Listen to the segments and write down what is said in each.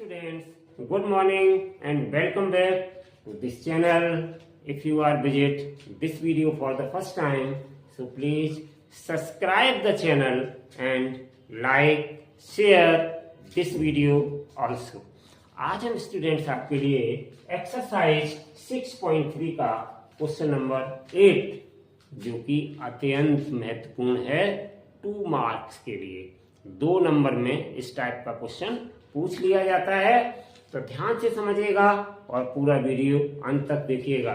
students, good morning and welcome back to this channel. If you are visit this video for the first time, so please subscribe the channel and like, share this video also. आज हम students आपके लिए exercise 6.3 का question number 8 जो कि अत्यंत महत्वपूर्ण है 2 मार्क्स के लिए। 2 नंबर में इस टाइप का क्वेश्चन पूछ लिया जाता है, तो ध्यान से समझिएगा और पूरा वीडियो अंत तक देखिएगा।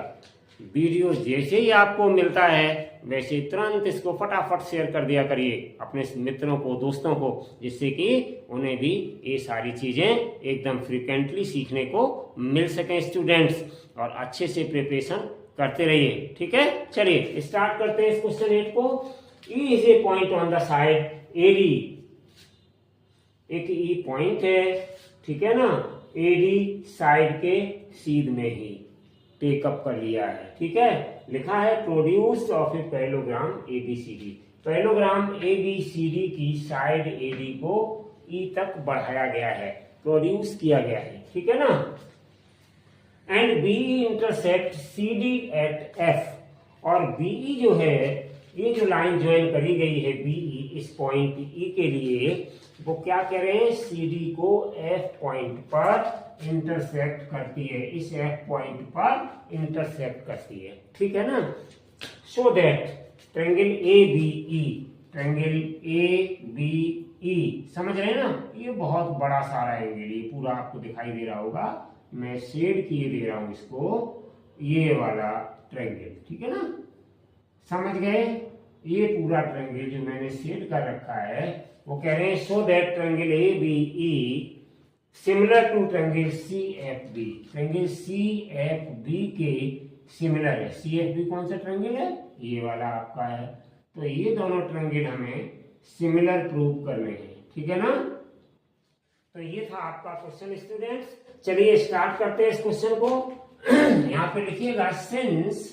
वीडियो जैसे ही आपको मिलता है वैसे तुरंत इसको फटाफट शेयर कर दिया करिए अपने मित्रों को, दोस्तों को, जिससे कि उन्हें भी ये सारी चीजें एकदम फ्रिक्वेंटली सीखने को मिल सकें स्टूडेंट्स, और अच्छे से प्रिपरेशन करते रहिए। ठीक है, चलिए स्टार्ट करते हैं इस क्वेश्चन 8 को। E is a point on the side AD, एक ई पॉइंट है, ठीक है ना, एडी साइड के सीध में ही टेकअप कर लिया है। ठीक है, लिखा है produced of a parallelogram ABCD. Parallelogram ABCD की साइड एडी को ई तक बढ़ाया गया है, प्रोड्यूस किया गया है। ठीक है ना, and BE intersect CD at F, और बीई जो है, ये जो लाइन ज्वाइन करी गई है बीई इस पॉइंट ई के लिए, वो क्या कह रहे हैं, सीडी को एफ पॉइंट पर इंटरसेक्ट करती है, इस एफ पॉइंट पर इंटरसेक्ट करती है। ठीक है ना, so that triangle A B E, triangle A B E, समझ रहे हैं ना, ये बहुत बड़ा सारा एंगल, ये पूरा आपको दिखाई दे रहा होगा, मैं शेड किए दे रहा हूं इसको, ये वाला ट्रायंगल। ठीक है ना, समझ गए, ये पूरा ट्रायंगल जो मैंने शेड कर रखा है, वो कह रहे हैं so that triangle A B E similar to triangle C F B, triangle C F B के सिमिलर है। सी एफ बी कौन सा ट्रायंगल है, ये वाला आपका है, तो ये दोनों ट्रायंगल हमें सिमिलर प्रूव करने हैं। ठीक है ना, तो ये था आपका क्वेश्चन स्टूडेंट्स। चलिए स्टार्ट करते हैं इस क्वेश्चन को। यहां पे लिखिएगा since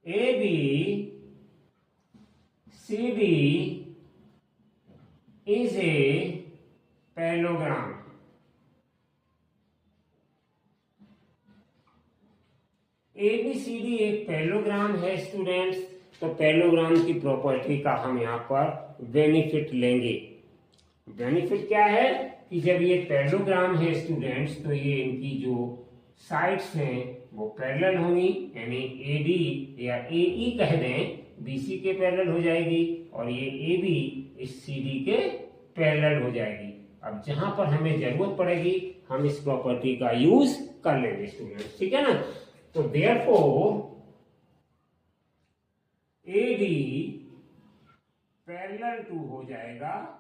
A B C D is a parallelogram, ABCD एक पैरेललोग्राम है स्टूडेंट्स, तो पैरेललोग्राम की प्रॉपर्टी का हम यहाँ पर बेनिफिट लेंगे। बेनिफिट क्या है कि जब ये पैरेललोग्राम है स्टूडेंट्स, तो ये इनकी जो साइड्स हैं वो पैरेलल होंगी, यानी एडी या एई कह दें, बीसी के पैरेलल हो जाएगी, और ये एबी इस सीडी के पैरेलल हो जाएगी। अब जहां पर हमें जरूरत पड़ेगी हम इस प्रॉपर्टी का यूज कर लेंगे स्टूडेंट्स। ठीक है ना, तो देयरफॉर एडी पैरेलल टू हो जाएगा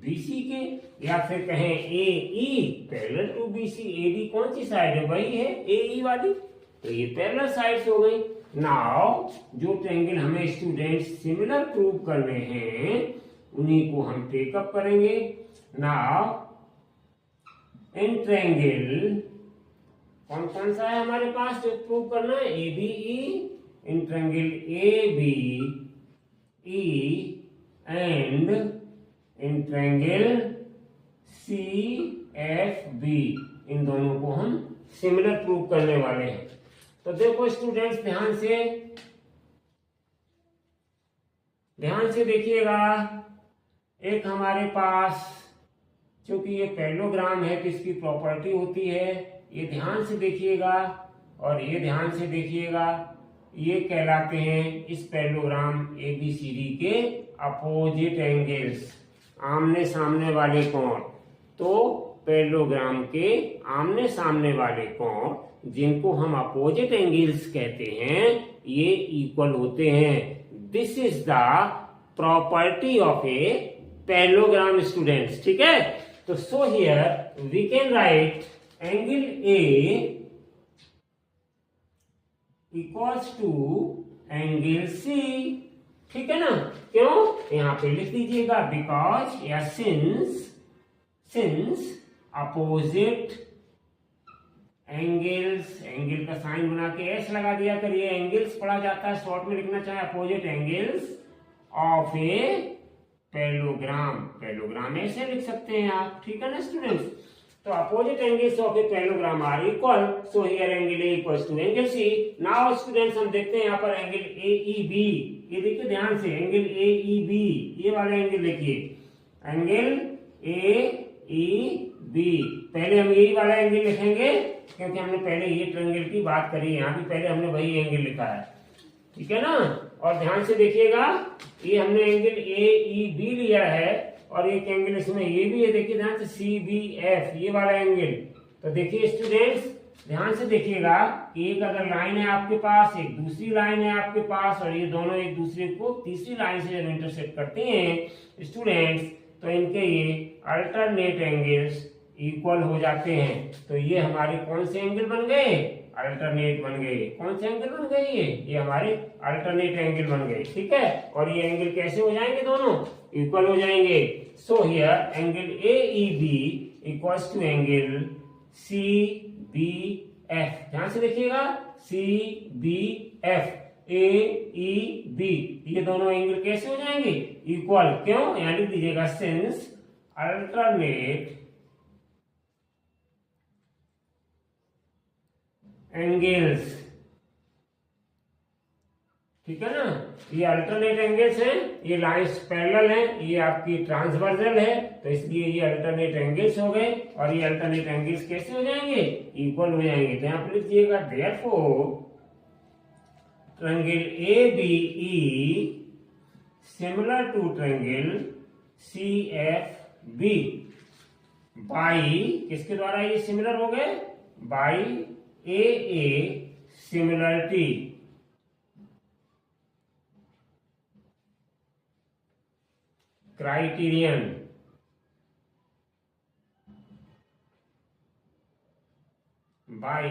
बीसी के, या फिर कहें A E parallel to BC. AD कौन सी साइड है, वही है ए ई वाली, तो ये पैरेलल साइड्स हो गई। नाउ जो ट्रायंगल हमें स्टूडेंट्स सिमिलर प्रूव करने हैं उन्हीं को हम टेकअप करेंगे। नाउ इन ट्रायंगल कौन कौन सा है हमारे पास जो प्रूव करना है, A B E, in triangle A B E and in triangle C F B, इन दोनों को हम सिमिलर प्रूव करने वाले हैं। तो देखो स्टूडेंट्स ध्यान से देखिएगा, एक हमारे पास चूंकि ये पैरेललोग्राम है तो इसकी प्रॉपर्टी होती है, ये ध्यान से देखिएगा और ये ध्यान से देखिएगा, ये कहलाते हैं इस पैरेललोग्राम एबीसीडी के अपोजिट एंगल्स, आमने सामने वाले कोण। तो पैरेललोग्राम के आमने सामने वाले कोण जिनको हम अपोजिट एंगल्स कहते हैं, ये इक्वल होते हैं। This is the property of a parallelogram students. ठीक है, तो so here we can write angle A equals to angle C. ठीक है ना, क्यों, यहां पे लिख दीजिएगा बिकॉज या सिंस अपोजिट एंगल्स, एंगल का साइन बना के एस लगा दिया करिए, एंगल्स पढ़ा जाता है, शॉर्ट में लिखना चाहे opposite angles of a parallelogram, parallelogram ऐसे लिख सकते हैं आप, ठीक है ना स्टूडेंट्स। तो opposite angles of a parallelogram are equal, so here angle A equals to angle C. Now students हम देखते हैं यहाँ पर एंगल AEB, ये देखिए ध्यान से, एंगल AEB, ये वाला एंगल देखिए, एंगल AEB। पहले हम यही वाला एंगल लिखेंगे क्योंकि हमने पहले ये ट्रायंगल की बात करी है, यहाँ भी पहले हमने वही एंगल लिखा है, ठीक है ना। और ध्यान से देखिएगा, ये हमने एंगल AEB लिया है और एक एंगल इसमें ये भी है, देखिए ध्यान से CBF, ये वाला एंगल। तो देखिए स्टूडेंट्स ध्यान से देखिएगा, एक अगर लाइन है आपके पास, एक दूसरी लाइन है आपके पास, और ये दोनों एक दूसरे को तीसरी लाइन से जब इंटरसेक्ट करते हैं स्टूडेंट्स, तो इनके ये अल्टरनेट एंगल्स इक्वल हो जाते हैं। तो ये हमारे कौन से एंगल बन गए, अल्टरनेट बन गए। कौन से एंगल बन गए, ये हमारे अल्टरनेट एंगल बन गए, ठीक है। और ये एंगल कैसे हो जाएंगे, दोनों इक्वल हो जाएंगे। So here angle AEB equals to angle CBF, ध्यान से देखिएगा, CBF AEB, ये दोनों एंगल कैसे हो जाएंगे, इक्वल। क्यों, यहां लिख दीजिएगा, सिंस अल्टरनेट एंगल्स, ठीक है ना। ये अल्टरनेट एंगल्स हैं, ये लाइंस पैरेलल हैं, ये आपकी ट्रांसवर्सल है, तो इसलिए ये अल्टरनेट एंगल्स हो गए। और ये अल्टरनेट एंगल्स कैसे हो जाएंगे, इक्वल हो जाएंगे। तो यहां पर लिख दिएगा, therefore triangle ABE similar to triangle CFB by, किसके द्वारा ये सिमिलर हो गए, by AA similarity, criterion, by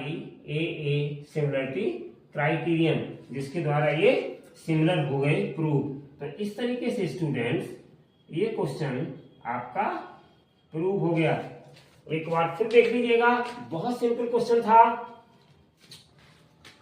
AA similarity criterion, जिसके द्वारा ये सिमिलर हो गए प्रूव। तो इस तरीके से स्टूडेंट्स ये क्वेश्चन आपका प्रूव हो गया। एक बार फिर देख लीजिएगा, बहुत सिंपल क्वेश्चन था।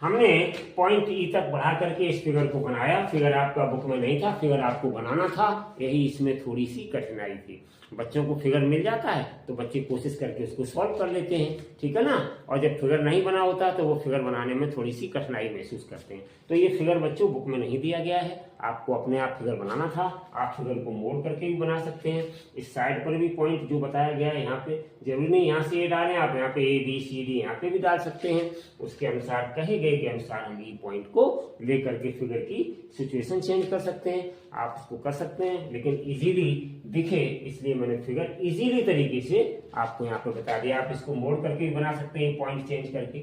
हमने पॉइंट ई तक बढ़ा करके इस फिगर को बनाया। फिगर आपका बुक में नहीं था, फिगर आपको बनाना था, यही इसमें थोड़ी सी कठिनाई थी। बच्चों को फिगर मिल जाता है तो बच्चे कोशिश करके उसको सॉल्व कर लेते हैं, ठीक है ना। और जब फिगर नहीं बना होता तो वो फिगर बनाने में थोड़ी सी कठिनाई महसूस करते हैं। तो ये फिगर बच्चों बुक में नहीं दिया गया है, आपको अपने आप फिगर बनाना था। आप फिगर को मोड़ करके भी बना सकते हैं। इस साइड पर भी पॉइंट जो बताया गया है, यहाँ पे जरूरी नहीं यहाँ से ये डालें, आप यहाँ पे ABCD यहाँ पे भी डाल सकते हैं। उसके अनुसार कहे गए के अनुसार हम ये पॉइंट को लेकर के फिगर की सिचुएशन चेंज कर सकते हैं। आप उसको कर सकते हैं, लेकिन इजीली दिखे इसलिए मैंने फिगर इजीली तरीके से आपको यहाँ पे बता दिया। आप इसको मोड़ करके भी बना सकते हैं, पॉइंट चेंज करके,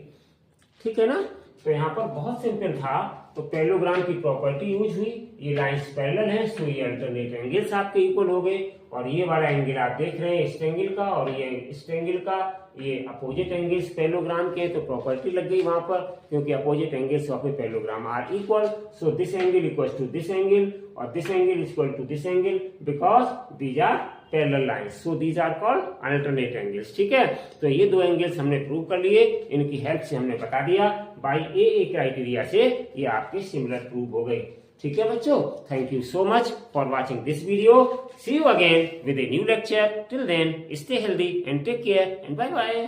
ठीक है ना। तो यहाँ पर बहुत सिंपल था। तो पैरेललोग्राम की प्रॉपर्टी यूज हुई, ये लाइंस पैरेलल है, सो ये अल्टरनेट एंगल्स आपके इक्वल हो गए। और ये वाला एंगल आप देख रहे हैं इस एंगल का और ये इस एंगल का, ये अपोजिट एंगल्स पैरेललोग्राम के, तो प्रॉपर्टी लग गई वहां पर, क्योंकि opposite angles of a parallelogram are equal. So this angle equals to this angle और this angle is equal to this angle because these are parallel lines, so these are called alternate angles, ठीक है। तो ये दो angles हमने prove कर लिए, इनकी हेल्प से हमने बता दिया बाई AA क्राइटेरिया से ये आपके सिमिलर प्रूव हो गए, ठीक है बच्चों। Thank you so much for watching this video. See you again with a new lecture. Till then stay healthy and take care and bye bye.